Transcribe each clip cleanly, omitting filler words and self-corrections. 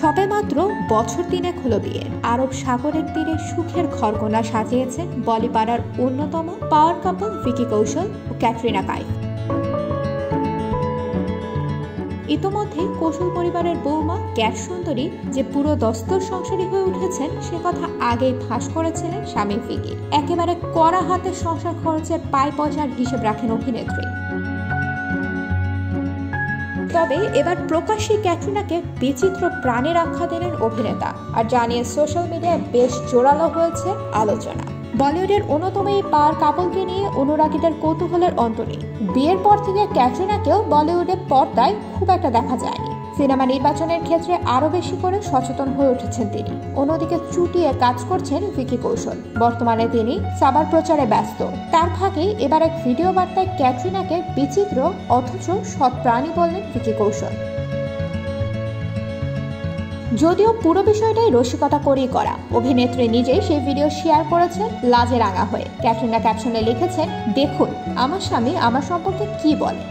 সবে মাত্র বছর 3 হলো বিয়ে। আরব সাগরের তীরে সুখের ঘরকোনা সাজিয়েছে বলিপাড়ার অন্যতম পাওয়ার কাপল ভিকি কৌশল ও ক্যাটরিনা কাইফ। ইতোমধ্যে কৌশল পরিবারের বৌমা ক্যাট সুন্দরী যে পুরো দস্তর সংসারী হয়ে উঠেছেন সে কথা আগেই ফাঁস করেছিলেন স্বামী ভিকি। একেবারে কড়া হাতে সংসার খরচের পাই পয়সার হিসেব রাখেন অভিনেত্রী। তবে এবার প্রকাশ্যে ক্যাটরিনাকে বিচিত্র প্রাণের আখ্যা দিলেন অভিনেতা, আর জানিয়ে সোশ্যাল মিডিয়ায় বেশ জোরালো হয়েছে আলোচনা। বলিউডের অন্যতম এই পাওয়ার কাপলকে নিয়ে অনুরাগীদের কৌতূহলের অন্ত নেই। বিয়ের পর থেকে ক্যাটরিনাকেও বলিউডের পর্দায় খুব একটা দেখা যায়নি। সিনেমা নির্বাচনের ক্ষেত্রে আরো বেশি করে সচেতন হয়ে উঠেছেন তিনি। অন্যদিকে চুটিয়ে কাজ করছেন ভিকি কৌশল। বর্তমানে তিনি সাবার প্রচারে ব্যস্ত। তার ফাঁকে এবার এক ভিডিও বার্তায় ক্যাটরিনাকে বিচিত্র অথচ সৎ প্রাণী বললেন ভিকি কৌশল। যদিও পুরো বিষয়টাই রসিকতা করেই করা, অভিনেত্রী নিজেই সেই ভিডিও শেয়ার করেছেন লাজে রাঙা হয়ে। ক্যাটরিনা ক্যাপশনে লিখেছেন, দেখুন আমার স্বামী আমার সম্পর্কে কি বলে।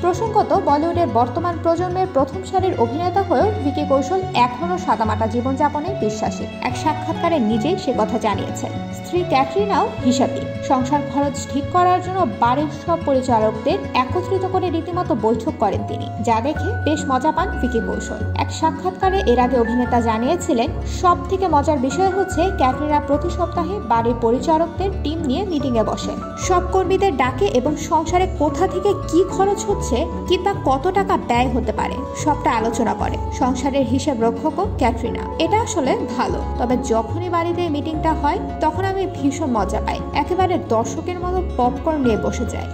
প্রসঙ্গত, বলিউডের বর্তমান প্রজন্মের প্রথম সারির অভিনেতা হয়েও ভিকি কৌশল এখনও সাদামাটা জীবনযাপনে বিশ্বাসী। এক সাক্ষাৎকারে নিজেই সে কথা জানিয়েছেন। স্ত্রী ক্যাটরিনাও হিসাবী। সংসার খরচ ঠিক করার জন্য বাড়ির সব পরিচারকদের একত্রিত করে রীতিমতো বৈঠক করেন তিনি, যা দেখে বেশ মজা পান ভিকি কৌশল। এক সাক্ষাৎকারে এর আগে অভিনেতা জানিয়েছিলেন, সব থেকে মজার বিষয় হচ্ছে ক্যাটরিনা প্রতি সপ্তাহে বাড়ির পরিচারকদের টিম নিয়ে মিটিংয়ে বসেন। সব কর্মীদের ডাকে এবং সংসারে কোথা থেকে কি খরচ হচ্ছে কিংবা কত টাকা ব্যয় হতে পারে সবটা আলোচনা করে। সংসারের হিসাব রক্ষকও ক্যাটরিনা। এটা আসলে ভালো। তবে যখনই বাড়িতে মিটিংটা হয় তখন আমি ভীষণ মজা পাই। একেবারে দর্শকের মতো পপকর্ন নিয়ে বসে যাই।